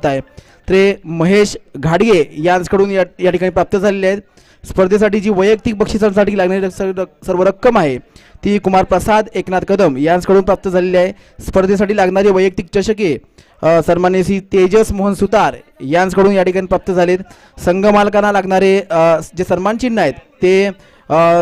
आहे ते महेश घाडगे यांच्याकडून या ठिकाणी प्राप्त झालेले आहेत. स्पर्धेसाठी जी वैयक्तिक बक्षिसांसाठी लागणारी सर्व रक्कम आहे ती कुमार प्रसाद एकनाथ कदम यांच्याकडून प्राप्त झालेली आहे. स्पर्धेसाठी लागणारी वैयक्तिक चषके सन्मान्य श्री तेजस मोहन सुतार यांच्याकडून या ठिकाणी प्राप्त झालेत. संघ मालकांना लागणारे जे सन्मान चिन्ह आहेत ते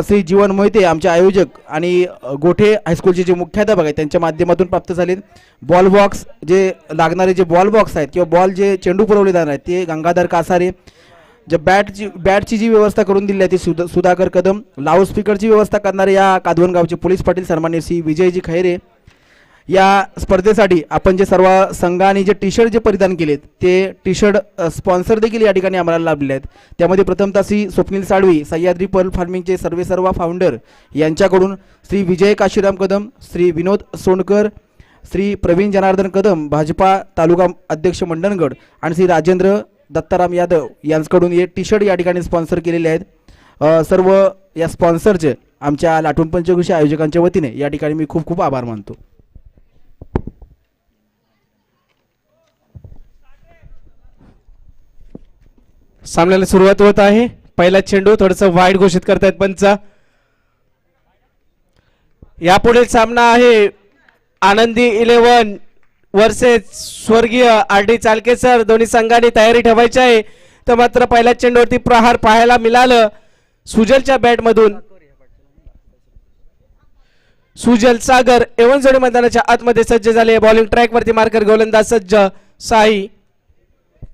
श्री जीवन मोहिते आमचे आयोजक आणि गोठे हायस्कूलचे जे मुख्याध्यापक आहेत त्यांच्या माध्यमातून प्राप्त झालेत. बॉल बॉक्स जे लागणारे जे बॉल बॉक्स आहेत किंवा बॉल जे चेंडू पुरवले जाणार आहेत ते गंगाधर कासारे. जे बॅटची जी व्यवस्था करून दिली आहे ती सुधाकर कदम. लाऊडस्पीकरची व्यवस्था करणारे या कादवण गावचे पोलीस पाटील सन्मान्य श्री विजयजी खैरे. या स्पर्धेसाठी आपण जे सर्व संघाने जे टी शर्ट जे परिधान केलेत ते टी शर्ट स्पॉन्सर देखील या ठिकाणी आम्हाला लाभले आहेत. त्यामध्ये प्रथमतः श्री स्वप्नील साळवी सह्याद्री पर्ल फार्मिंगचे सर्व फाउंडर यांच्याकडून श्री विजय काशीराम कदम, श्री विनोद सोंडकर, श्री प्रवीण जनार्दन कदम भाजपा तालुका अध्यक्ष मंडणगड आणि श्री राजेंद्र दत्ताराम यादव यांच्याकडून हे टी शर्ट या ठिकाणी स्पॉन्सर केलेले आहेत. सर्व या स्पॉन्सरचे आमच्या लाटून पंचकृषी आयोजकांच्या वतीने या ठिकाणी मी खूप खूप आभार मानतो. सामन्याला सुरुवात होत आहे. पहिला चेंडू थोडंसं वाईड घोषित करतायत पंच. यापुढील सामना आहे आनंदी 11 वर्सेस स्वर्गीय आर.डी. चालकेसर. दोन्ही संघांनी तयारी ठेवायची आहे. तर मात्र पहिल्या चेंडूवरती प्रहार पाहायला मिळालं सुजलच्या बॅटमधून. सुजल सागर एवनजोडी मैदानाच्या आतमध्ये सज्ज झाले. बॉलिंग ट्रॅक वरती मार्कर गोलंदाज सज्ज साई.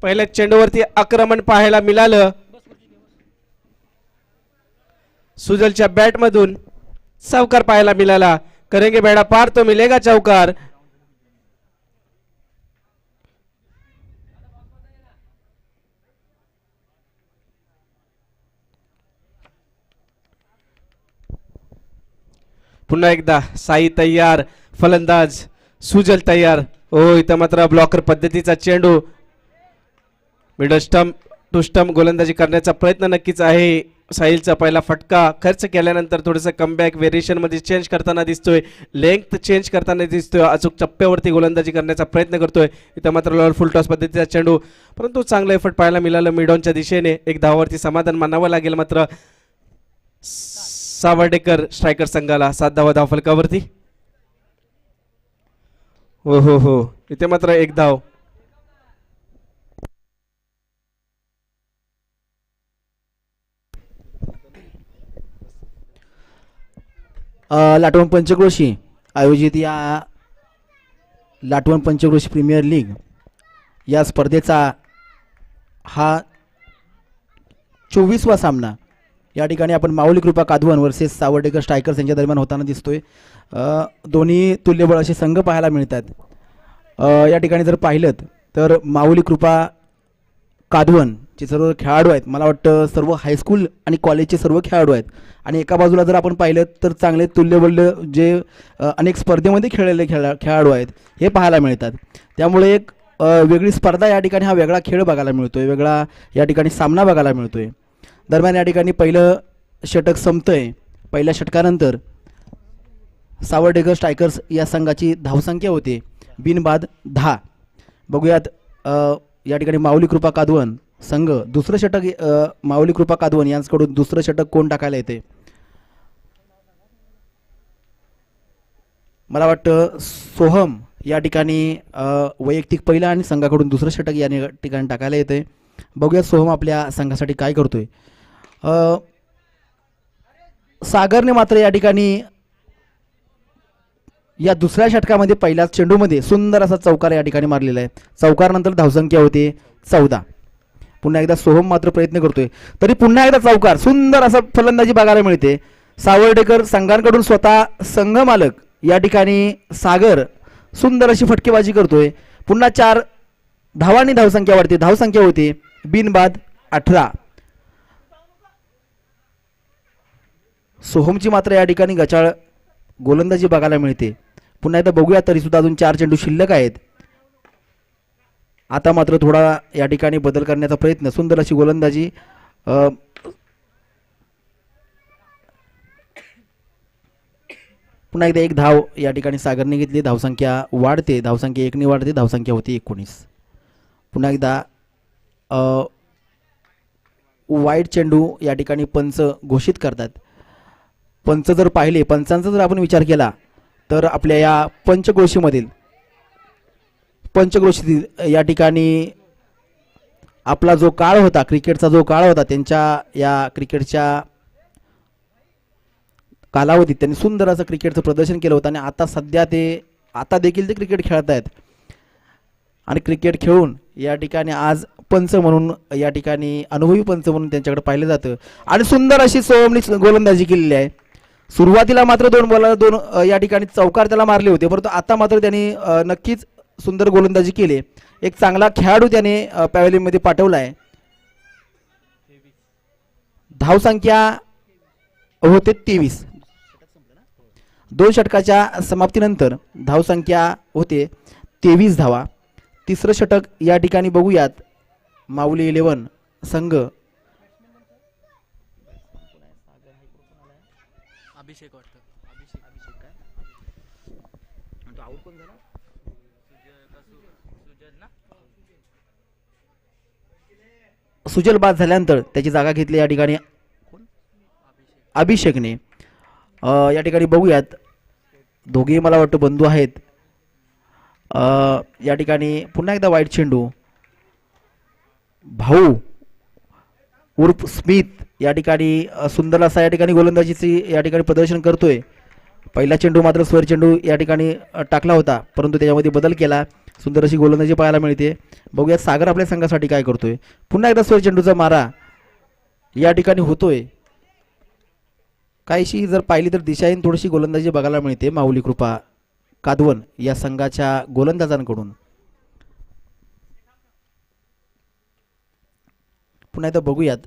पहिल्या चेंडूवरती आक्रमण पाहायला मिळालं सुजलच्या बॅटमधून. चौकार पाहायला मिळाला. करेंगे बेड़ा पार तो मिलेगा चौकार. पुन्हा एकदा साई तयार, फलंदाज सुजल तयार. हो इथं मात्र ब्लॉकर पद्धतीचा चेंडू. मिडल स्टंप टू स्टंप गोलंदाजी करण्याचा प्रयत्न नक्कीच आहे. साहिलचा पहिला फटका खर्च केल्यानंतर थोडंसं कमबॅक व्हेरिएशन मध्ये चेंज करताना दिसतोय, लेंथ चेंज करताना दिसतोय, अचूक टप्प्यावरती गोलंदाजी करण्याचा प्रयत्न करतोय. इथं मात्र लॉल फुल टॉस पद्धतीचा चेंडू, परंतु चांगलं एफर्ट पाहायला मिळालं मिडॉनच्या दिशेने. एक धावावरती समाधान मानावं लागेल मात्र सावर्डेकर स्ट्रायकर संघाला. 7 धावा धावफलकावरती. हो हो हो इथे मात्र एक धाव. लाटवण पंचक्रोशी आयोजित या लाटवण पंचक्रोशी प्रीमियर लीग या स्पर्धेचा हा 24वा सामना या ठिकाणी आपण माऊली कृपा कादवण वर्सेस सावर्डेकर स्ट्रायकर्स यांच्या दरम्यान होताना दिसतोय. दोन्ही तुल्यबळ असे संघ पाहायला मिळतात. या ठिकाणी जर पाहिलं तर माऊली कृपा कादवणचे सर्व खेळाडू आहेत, मला वाटतं सर्व हायस्कूल आणि कॉलेजचे सर्व खेळाडू आहेत. आणि एका बाजूला जर आपण पाहिलं तर चांगले तुल्यबळ जे अनेक स्पर्धेमध्ये खेळलेले खेळाडू आहेत हे पाहायला मिळतात. त्यामुळे एक वेगळी स्पर्धा या ठिकाणी, हा वेगळा खेळ बघायला मिळतोय, वेगळा या ठिकाणी सामना बघायला मिळतोय. दरम्यान या ठिकाणी पहिलं षटक संपतंय. पहिल्या षटकानंतर सावर्डेकर स्ट्रायकर्स या संघाची धावसंख्या होते बिनबाद 10. बघूयात या ठिकाणी माऊली कृपा कादवण संघ दुसरं षटक, माऊली कृपा कादवण यांच्याकडून दुसरं षटक कोण टाकायला येते. मला वाटतं सोहम या ठिकाणी वैयक्तिक पहिलं आणि संघाकडून दुसरं षटक या ठिकाणी टाकायला येते. बघूया सोहम आपल्या संघासाठी काय करतोय. सागरने मात्र या ठिकाणी या दुसऱ्या षटकामध्ये पहिल्याच चेंडूमध्ये सुंदर असा चौकार या ठिकाणी मारलेला आहे. चौकारनंतर धावसंख्या होते 14. पुन्हा एकदा सोहम मात्र प्रयत्न करतोय, तरी पुन्हा एकदा चौकार, सुंदर असा फलंदाजी बघायला मिळते. सावर्डेकर संघांकडून स्वतः संघ मालक या ठिकाणी सागर सुंदर अशी फटकेबाजी करतोय. पुन्हा 4 धावांनी धावसंख्यावरती धावसंख्या होती बिनबाद 18. सोहमची मात्र या ठिकाणी गचाळ गोलंदाजी बघायला मिळते. पुन्हा एकदा बघूया, तरी सुद्धा अजून 4 चेंडू शिल्लक आहेत. आता मात्र थोडा या ठिकाणी बदल करण्याचा प्रयत्न, सुंदर अशी गोलंदाजी. पुन्हा एकदा 1 धाव या ठिकाणी सागरने घेतली. धावसंख्या वाढते, धावसंख्या 1 ने वाढते, धावसंख्या होती 19. पुन्हा एकदा वाईट चेंडू या ठिकाणी पंच घोषित करतात. पंच जर पाहिले, पंचांचा जर आपण विचार केला तर आपल्या या पंचक्रोशीतील या ठिकाणी आपला जो काळ होता, क्रिकेटचा जो काळ होता, त्यांच्या या क्रिकेटच्या कालावधीत त्यांनी सुंदर असं क्रिकेटचं प्रदर्शन केलं होतं आणि आता देखील ते क्रिकेट खेळत आहेत आणि क्रिकेट खेळून या ठिकाणी आज पंच म्हणून या ठिकाणी अनुभवी पंच म्हणून त्यांच्याकडे पाहिलं जातं आणि सुंदर अशी सोमनी गोलंदाजी केलेली आहे. सुरुवातीला मात्र दोन या ठिकाणी चौकार त्याला मारले होते, परंतु आता मात्र त्यांनी नक्कीच सुंदर गोलंदाजी केली. एक चांगला खेळाडू त्याने पॅव्हेलियनमध्ये पाठवला आहे. धावसंख्या होते 23. 2 षटकाच्या समाप्तीनंतर धावसंख्या होते 23 धावा. तिसरं षटक या ठिकाणी बघूयात. माऊली 11 संघ अभिषेक वाटतं. सुजल बाद झाल्यानंतर त्याची जागा घेतली या ठिकाणी अभिषेकने. या ठिकाणी बघूयात, दोघेही मला वाटतं बंधू आहेत. या ठिकाणी पुन्हा एकदा वाईट चेंडू. भाऊ उर्फ स्मिथ या ठिकाणी सुंदर असा या ठिकाणी गोलंदाजीची या ठिकाणी प्रदर्शन करतोय. पहिला चेंडू मात्र स्वर चेंडू या ठिकाणी टाकला होता, परंतु त्याच्यामध्ये बदल केला. सुंदर अशी गोलंदाजी पाहायला मिळते. बघूयात सागर आपल्या संघासाठी काय करतोय. पुन्हा एकदा स्वर चेंडूचा मारा या ठिकाणी होतोय. काहीशी जर पाहिली तर दिशाहीन थोडीशी गोलंदाजी बघायला मिळते माऊली कृपा कादवन या संघाच्या गोलंदाजांकडून. पुन्हा एकदा बघूयात.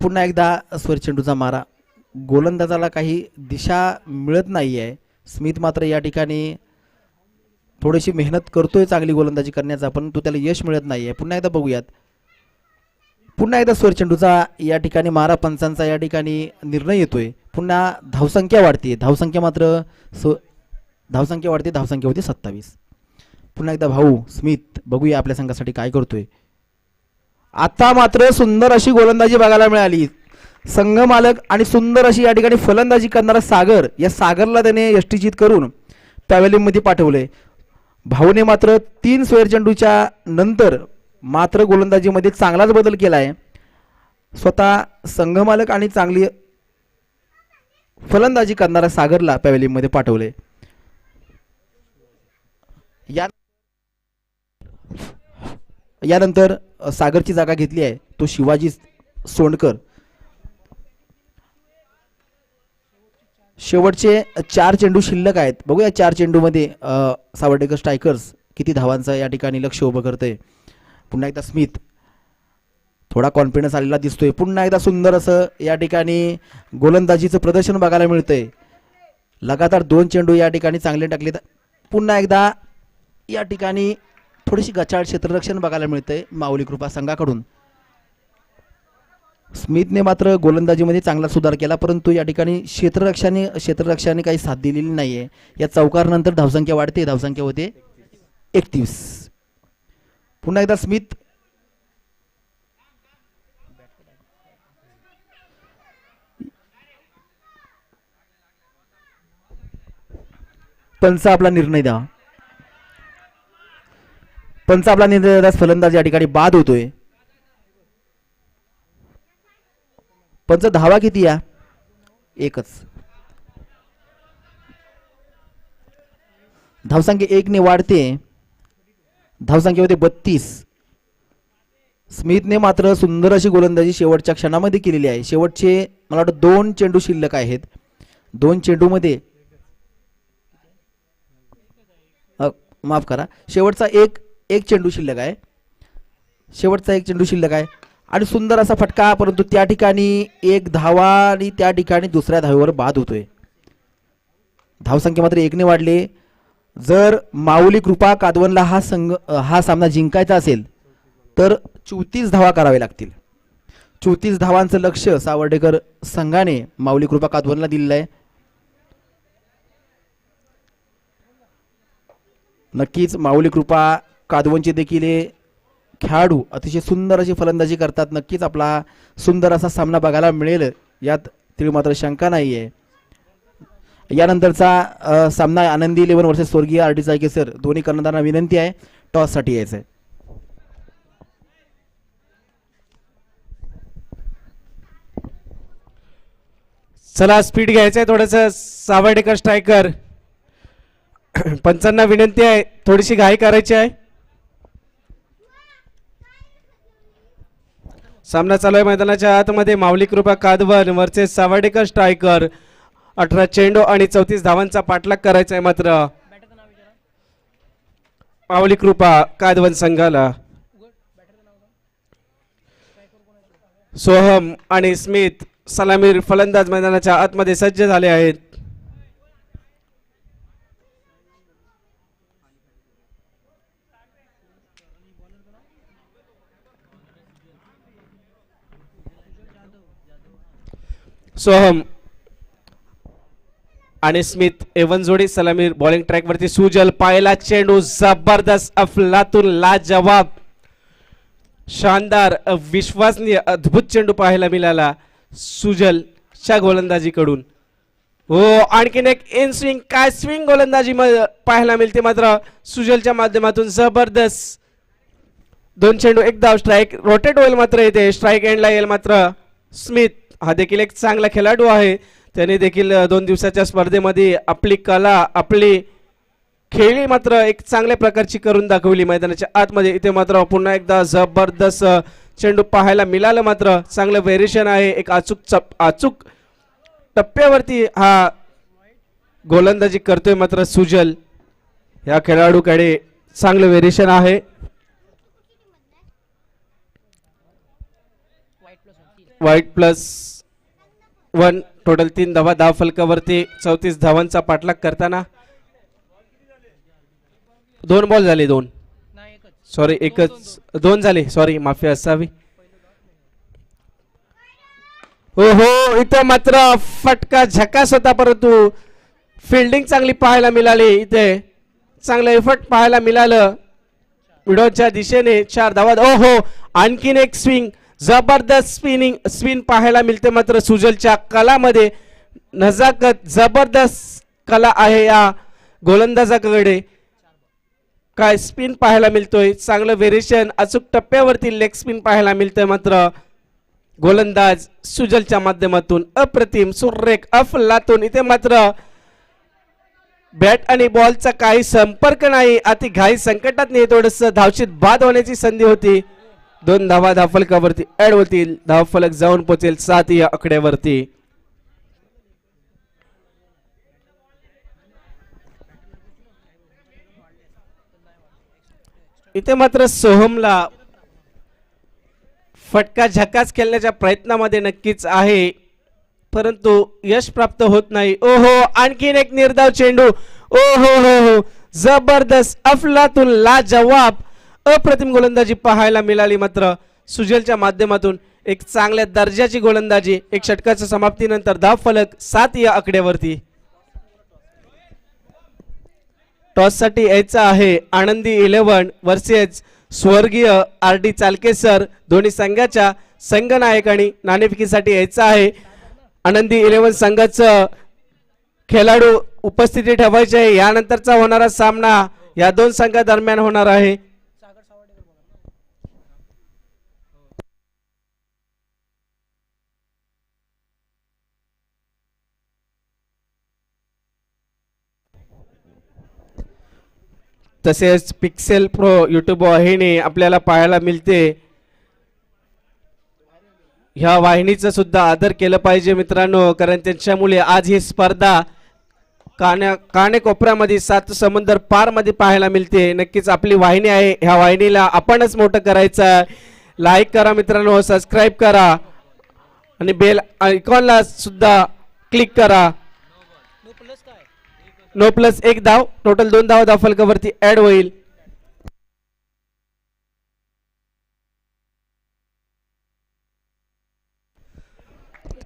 पुन्हा एकदा स्वर चेंडूचा मारा. गोलंदाजाला काही दिशा मिळत नाही आहे. स्मिथ मात्र या ठिकाणी थोडीशी मेहनत करतोय चांगली गोलंदाजी करण्याचा, परंतु त्याला यश मिळत नाही आहे. पुन्हा एकदा बघूयात. पुन्हा एकदा स्वर चेंडूचा या ठिकाणी मारा. पंचांचा या ठिकाणी निर्णय येतोय. पुन्हा धावसंख्या वाढते. धावसंख्या वाढते. धावसंख्या होती 27. पुन्हा एकदा भाऊ स्मिथ बघूया आपल्या संघासाठी काय करतोय. आता मात्र सुंदर अशी गोलंदाजी बघायला मिळाली. संघ मालक आणि सुंदर अशी या ठिकाणी फलंदाजी करणारा सागर, या सागरला त्याने यष्टीचित करून पॅव्हेलियनमध्ये पाठवले. भाऊने मात्र 3 स्वेअर चेंडूच्या नंतर मात्र गोलंदाजीमध्ये चांगलाच बदल केला आहे. स्वतः संघ मालक आणि चांगली फलंदाजी करणारा सागरला पॅव्हेलियनमध्ये पाठवले. यानंतर सागरची जागा घेतली आहे तो शिवाजी सोंडकर. शेवटचे 4 चेंडू शिल्लक आहेत. बघूया 4 चेंडूमध्ये सावर्डेकर स्ट्रायकर्स किती धावांचं या ठिकाणी लक्ष उभं करतंय. पुन्हा एकदा स्मिथ थोडा कॉन्फिडन्स आलेला दिसतोय. पुन्हा एकदा सुंदर असं या ठिकाणी गोलंदाजीचं प्रदर्शन बघायला मिळतंय. लगातार 2 चेंडू या ठिकाणी चांगले टाकले. पुन्हा एकदा या ठिकाणी थोडीशी गचाळ क्षेत्ररक्षण बघायला मिळतंय माऊली कृपा संघाकडून. स्मिथने मात्र गोलंदाजीमध्ये चांगला सुधार केला, परंतु या ठिकाणी क्षेत्ररक्षाने काही साथ दिलेली नाहीये. या चौकारनंतर धावसंख्या वाढते. धावसंख्या होते 31. पुन्हा एकदा स्मिथ पंच आपला निर्णय द्या. पंच आपला निर्णय देताच फलंदाज या ठिकाणी बाद होतोय. पंच धावा किती या? एकच. धावसंख्या 1 ने वाढते. धावसंख्या होते 32. स्मिथने मात्र सुंदर अशी गोलंदाजी शेवटच्या क्षणामध्ये केलेली आहे. शेवटचे मला वाटतं 2 चेंडू शिल्लक आहेत. 2 चेंडूमध्ये माफ करा, शेवटचा एक चेंडू शिल्लक आहे. शेवटचा 1 चेंडू शिल्लक आहे आणि सुंदर असा फटका, परंतु त्या ठिकाणी 1 धावा आणि त्या ठिकाणी दुसऱ्या धावेवर बाद होतोय. धावसंख्या मात्र 1 ने वाढले. जर माऊली कृपा कादवनला हा सामना जिंकायचा असेल तर 34 धावा करावे लागतील. 34 धावांचं लक्ष सावर्डेकर संघाने माऊली कृपा कादवनला दिलेलं आहे. नक्कीच माऊली कृपा कादवनचे देखील हे खेळाडू अतिशय सुंदर अशी फलंदाजी करतात. नक्कीच आपला सुंदर असा सामना बघायला मिळेल यात तीळ मात्र शंका नाही आहे. यानंतरचा सामना आनंदी 11 वर्सेस स्वर्गीय आर.डी. चाळके सर. दोन्ही कर्णधारांना विनंती आहे टॉससाठी यायचं आहे. चला स्पीड घ्यायचंय थोडंसं. सावर्डेकर स्ट्रायकर. पंचांना विनंती आहे थोडीशी घाई करायची आहे. सामना चालू आहे मैदानाच्या आतमध्ये. माऊली कृपा कादवन वर्सेस सावर्डेकर स्ट्रायकर. 18 चेंडू आणि 34 धावांचा पाठलाग करायचा आहे मात्र माऊली कृपा कादवन संघाला. सोहम आणि स्मिथ सलामीर फलंदाज मैदानाच्या आतमध्ये सज्ज झाले आहेत. सोहम आणि स्मिथ एवन जोडी सलामीर बॉलिंग ट्रॅक वरती. सुजल पायला चेंडू जबरदस्त अफलातून लाजवाब शानदार विश्वसनीय अद्भुत चेंडू पाहायला मिळाला सुजलच्या गोलंदाजीकडून. हो आणखीन एक इन स्विंग काय स्विंग गोलंदाजी पाहायला मिळते मात्र सुजलच्या माध्यमातून. जबरदस्त 2 चेंडू 1 धाव. स्ट्राईक रोटेट होईल मात्र येते. स्ट्राईक एंडला येईल मात्र स्मिथ. हा देखील एक चांगला खेळाडू आहे. त्याने देखील 2 दिवसाच्या स्पर्धेमध्ये आपली कला आपली खेळी मात्र एक चांगल्या प्रकारची करून दाखवली मैदानाच्या आतमध्ये. इथे मात्र पुन्हा एकदा जबरदस्त चेंडू पाहायला मिळालं मात्र चांगलं व्हेरिएशन आहे. एक अचूक टप्प्यावरती हा गोलंदाजी करतोय मात्र सुजल. या खेळाडूकडे चांगलं व्हेरिएशन आहे. वाईट +1 टोटल 3 धावा. धाव फलकावरती 34 धावांचा पाठलाग करताना 2 बॉल झाले. 2 सॉरी एकच 2 झाले सॉरी माफी असावी. हो हो इथे मात्र फटका झकास होता परंतु फिल्डिंग चांगली पाहायला मिळाली. इथे चांगलं एफर्ट पाहायला मिळालं विडोच्या दिशेने. 4 धावा. ओ हो आणखीन एक स्विंग जबरदस्त स्पिन पाहायला मिळते मात्र सुजलच्या कलामध्ये नजाकत जबरदस्त कला आहे या गोलंदाजाकडे. काय स्पिन पाहायला मिळतोय. चांगलं व्हेरिएशन अचूक टप्प्यावरती लेग स्पिन पाहायला मिळतंय मात्र गोलंदाज सुजलच्या माध्यमातून अप्रतिम सुरेख अफलातून. इथे मात्र बॅट आणि बॉलचा काही संपर्क नाही. अति घाई संकटात नाही. थोडस धावशीत बाद होण्याची संधी होती. 2 धावा धावफलकावरती ऍड होतील. धावफलक जाऊन पोहोचेल 7 या आकड्यावरती. इथे मात्र सोहमला फटका झकास खेळण्याच्या प्रयत्नामध्ये नक्कीच आहे परंतु यश प्राप्त होत नाही. ओहो आणखीन एक निर्धाव चेंडू. ओ हो हो हो जबरदस्त अफलातून लाजवाब अप्रतिम गोलंदाजी पाहायला मिळाली मात्र सुजलच्या माध्यमातून. एक चांगल्या दर्जाची गोलंदाजी. एक षटकाच्या समाप्तीनंतर धाव फलक 7 या आकड्यावरती. टॉस साठी यायचा आहे आनंदी 11 वर्सेस स्वर्गीय आर.डी. चालके सर. दोन्ही संघाच्या संघनायकांनी नाणेफेकीसाठी यायचं आहे. आनंदी 11 संघाचं खेळाडू उपस्थिती ठेवायचे आहे. यानंतरचा होणारा सामना या 2 संघादरम्यान होणार आहे. तसेच पिक्सेल प्रो यूट्यूब वाहिनी आपल्याला पाहायला मिळते. ह्या वाहिनीचं सुद्धा आदर केलं पाहिजे मित्रांनो कारण त्यांच्यामुळे आज ही स्पर्धा कानेकोपऱ्यामध्ये 7 समंदर पार मध्ये पाहायला मिळते. नक्कीच आपली वाहिनी आहे. ह्या वाहिनीला आपणच मोठं करायचं. लाईक करा मित्रांनो, सबस्क्राईब करा आणि बेल आयकॉनला सुद्धा क्लिक करा. नो प्लस 1 धाव. टोटल 2 धाव धावफलकावरती ऍड होईल.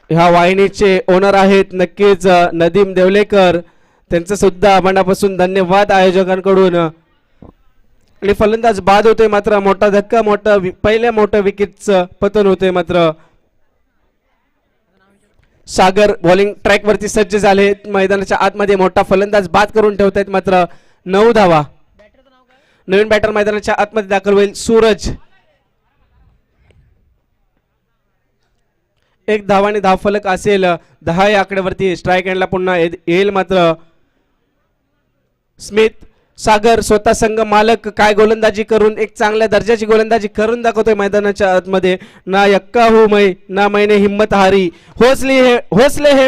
ह्या वाहिनीचे ओनर आहेत नक्कीच नदीम देवलेकर. त्यांचं सुद्धा मनापासून धन्यवाद आयोजकांकडून. आणि फलंदाज बाद होतोय मात्र मोठा धक्का, पहिल्या मोठ्या विकेटचं पतन होतंय मात्र सागर बॉलिंग ट्रॅक वरती सज्ज झाले, मैदानाच्या आतमध्ये मोठा फलंदाज बाद करून ठेवतायत मात्र 9 धावा. नवीन बॅटर मैदानाच्या आतमध्ये दाखल होईल सूरज. 1 धावाने धाव फलक असेल 10 या आकड्यावरती. स्ट्राईक एंडला पुन्हा येईल मात्र स्मिथ. सागर स्वतः संघ मालक काय गोलंदाजी करून एक चांगल्या दर्जाची गोलंदाजी करून दाखवतोय मैदानाच्या आतमध्ये. ना यक्का हूं मैं ना मैंने हिम्मत हारी, हौसले हे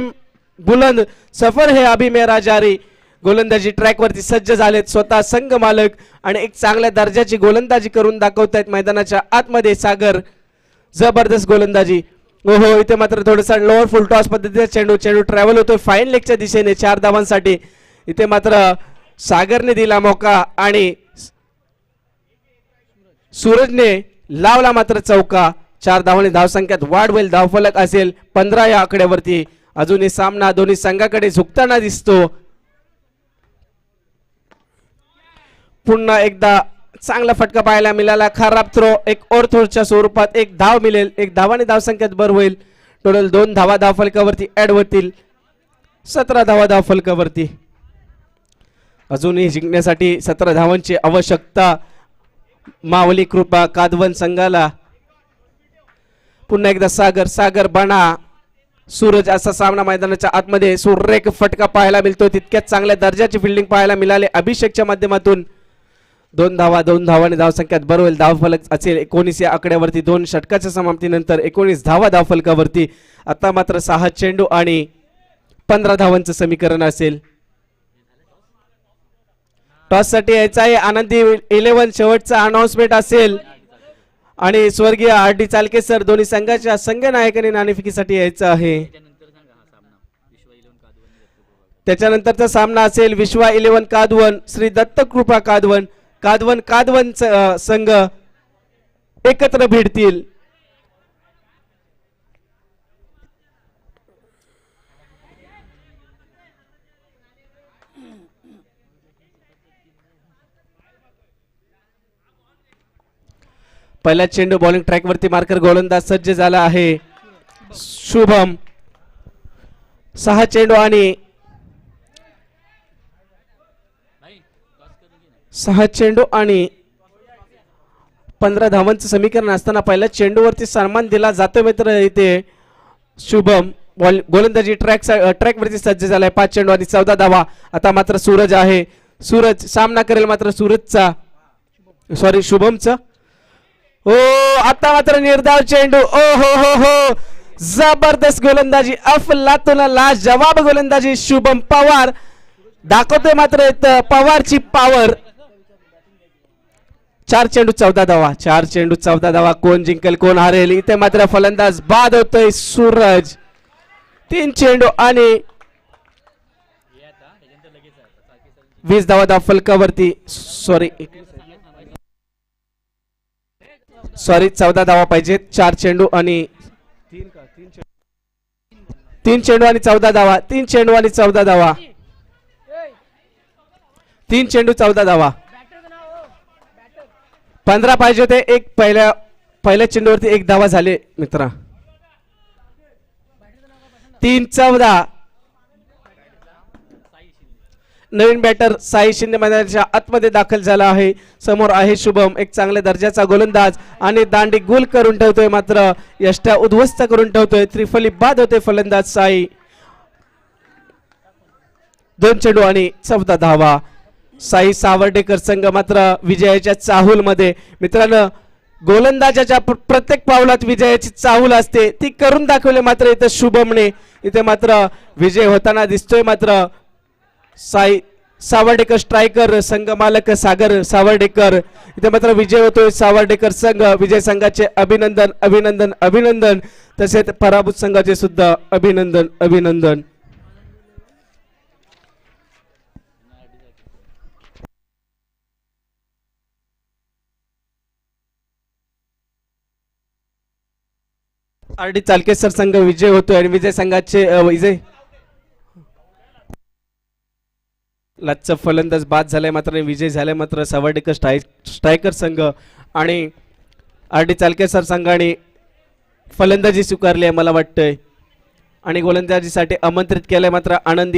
बुलंद, सफर है अभी मेरा जारी. गोलंदाजी ट्रॅक वरती सज्ज झालेत स्वतः संघ मालक आणि एक चांगल्या दर्जाची गोलंदाजी करून दाखवतायत मैदानाच्या आतमध्ये सागर. जबरदस्त गोलंदाजी. ओहो, इथे मात्र थोडासा लोअर फुल टॉस पद्धतीचा चेंडू ट्रॅव्हल होतोय फाईन लेगच्या दिशेने 4 धावांसाठी. इथे मात्र सागरने दिला मौका आणि सूरजने लावला मात्र चौका. 4 धावांनी धावसंख्यात वाढ होईल. धावफलक असेल 15 या आकड्यावरती. अजूनही सामना दोन्ही संघाकडे झुकताना दिसतो. पुन्हा एकदा चांगला फटका पाहायला मिळाला. खराब थ्रो, एक ओव्हरथ्रोच्या स्वरूपात 1 धाव मिळेल. 1 धावाने धावसंख्यात भर होईल. टोटल 2 धावा धावफलकावरती ऍड होतील. 17 धावा धावफलकावरती. अजूनही जिंकण्यासाठी 17 धावांची आवश्यकता. मावली कृपा कादवन संघाला. पुन्हा एकदा सागर बना सूरज असा सामना मैदानाच्या आतमध्ये. सुरेख फटका पाहायला मिळतो. तितक्याच चांगल्या दर्जाची फिल्डिंग पाहायला मिळाले अभिषेकच्या माध्यमातून. 2 धावाने धावसंख्यात भर होईल. धावफलक असेल 19 या आकड्यावरती. 2 षटकाच्या समाप्तीनंतर 19 धावा धावफलकावरती. आता मात्र 6 चेंडू आणि 15 धावांचं समीकरण असेल. टॉस साठी यायचा आहे आनंदी 11 शेवटचा अनाउन्समेंट असेल आणि स्वर्गीय RD चालके सर दोन्ही संघाच्या संघ नायकांनी नाणेफेकीसाठी यायचं आहे. त्याच्यानंतरचा सामना असेल विश्वा 11 कादवन श्री दत्त कृपा कादवन संघ एकत्र भिडतील. पहिला चेंडू बॉलिंग ट्रॅक वरती मार्कर गोलंदाज सज्ज झाला आहे शुभम. 6 चेंडू आणि 15 धावांचं समीकरण असताना पहिल्या चेंडूवरती सन्मान दिला जातो मित्र. इथे शुभम गोलंदाजी ट्रॅक वरती सज्ज झालाय. 5 चेंडू आणि 14 धावा. आता मात्र सूरज आहे. सूरज सामना करेल मात्र शुभमचा. ओ आता मात्र निर्धाव चेंडू. ओ हो जबरदस्त गोलंदाजी अफलातून लाजवाब गोलंदाजी शुभम पवार दाखवतोय मात्र पवारची पॉवर. 4 चेंडू 14 धावा. कोण जिंकेल कोण हारेल. इथे मात्र फलंदाज बाद होतोय सूरज. 3 चेंडू आणि 20 धावा धावफलकावरती. सॉरी 14 धावा पाहिजेत. 4 चेंडू आणि 3 चेंडू आणि 14 धावा. 3 चेंडू आणि 14 धावा. 3 चेंडू 14 धावा. 15 पाहिजे होते. एक पहिल्या चेंडूवरती 1 धावा झाले मित्रा. 3-14. नवीन बॅटर साई शिंदे मैदानाच्या आतमध्ये दाखल झाला आहे. समोर आहे शुभम एक चांगल्या दर्जाचा गोलंदाज आणि दांडी गुल करून ठेवतोय मात्र यष्ट्या उद्ध्वस्त करून ठेवतोय. त्रिफली बाद होते फलंदाज साई. 2 चेंडू आणि 14 धावा. साई सावर्डेकर संघ मात्र विजयाच्या चाहूल मध्ये. मित्रांनो गोलंदाजाच्या प्रत्येक पावलात विजयाची चाहूल असते ती करून दाखवले मात्र इथे शुभमने. इथे मात्र विजय होताना दिसतोय मात्र साई सावर्डेकर स्ट्रायकर संघ मालक सागर सावर्डेकर. इथे मात्र विजय होतोय सावर्डेकर संघ. विजय संघाचे अभिनंदन तसेच पराभूत संघाचे सुद्धा अभिनंदन. RD चालके सर संघ विजय होतोय आणि विजय संघाचे लाचचा फलंदाज बाद झालाय मात्र विजय झालाय मात्र सावर्डेकर स्ट्रायकर संघ आणि आर.डी. चालके सर संघाने फलंदाजी स्वीकारली आहे मला वाटतंय आणि गोलंदाजीसाठी आमंत्रित केलंय मात्र आनंदी